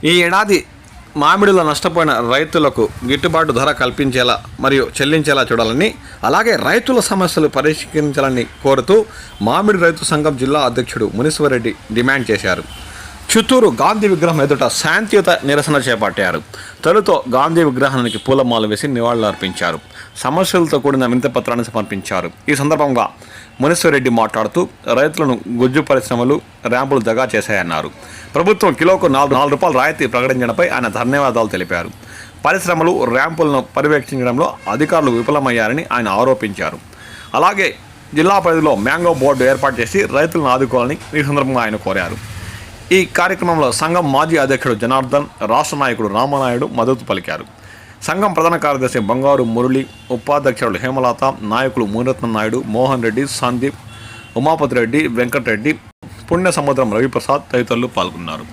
ఈ ఏడాది మామిడిలో నష్టపోయిన రైతులకు గిట్టుబాటు ధర కల్పించేలా మరియు చెల్లించేలా చూడాలని, అలాగే రైతుల సమస్యలు పరిష్కరించాలని కోరుతూ మామిడి రైతు సంఘం జిల్లా అధ్యక్షుడు మునీశ్వరరెడ్డి డిమాండ్ చేశారు. చిత్తూరు గాంధీ విగ్రహం ఎదుట శాంతియుత నిరసన చేపట్టారు. తొలుత గాంధీ విగ్రహానికి పూలమాల వేసి నివాళులర్పించారు. సమస్యలతో కూడిన వినతిపత్రాన్ని సమర్పించారు. ఈ సందర్భంగా మునీశ్వరరెడ్డి మాట్లాడుతూ రైతులను గుజ్జు పరిశ్రమలు ర్యాంపులు దగా చేశాయన్నారు. ప్రభుత్వం కిలోకు 4 రూపాయలు రాయితీ ప్రకటించడంపై ఆయన ధన్యవాదాలు తెలిపారు. పరిశ్రమలు ర్యాంపులను పర్యవేక్షించడంలో అధికారులు విఫలమయ్యారని ఆయన ఆరోపించారు. అలాగే జిల్లా పరిధిలో మ్యాంగో బోర్డు ఏర్పాటు చేసి రైతులను ఆదుకోవాలని ఈ సందర్భంగా ఆయన కోరారు. ఈ కార్యక్రమంలో సంఘం మాజీ అధ్యక్షుడు జనార్దన్, రాష్ట్ర నాయకుడు రామనాయుడు మద్దతు పలికారు. సంఘం ప్రధాన కార్యదర్శి బంగారు మురళి, ఉపాధ్యక్షులు హేమలత, నాయకులు మునిరత్నం నాయుడు, మోహన్ రెడ్డి, సందీప్, ఉమాపతి రెడ్డి, వెంకటరెడ్డి, పుణ్య సముద్రం రవిప్రసాద్ తదితరులు పాల్గొన్నారు.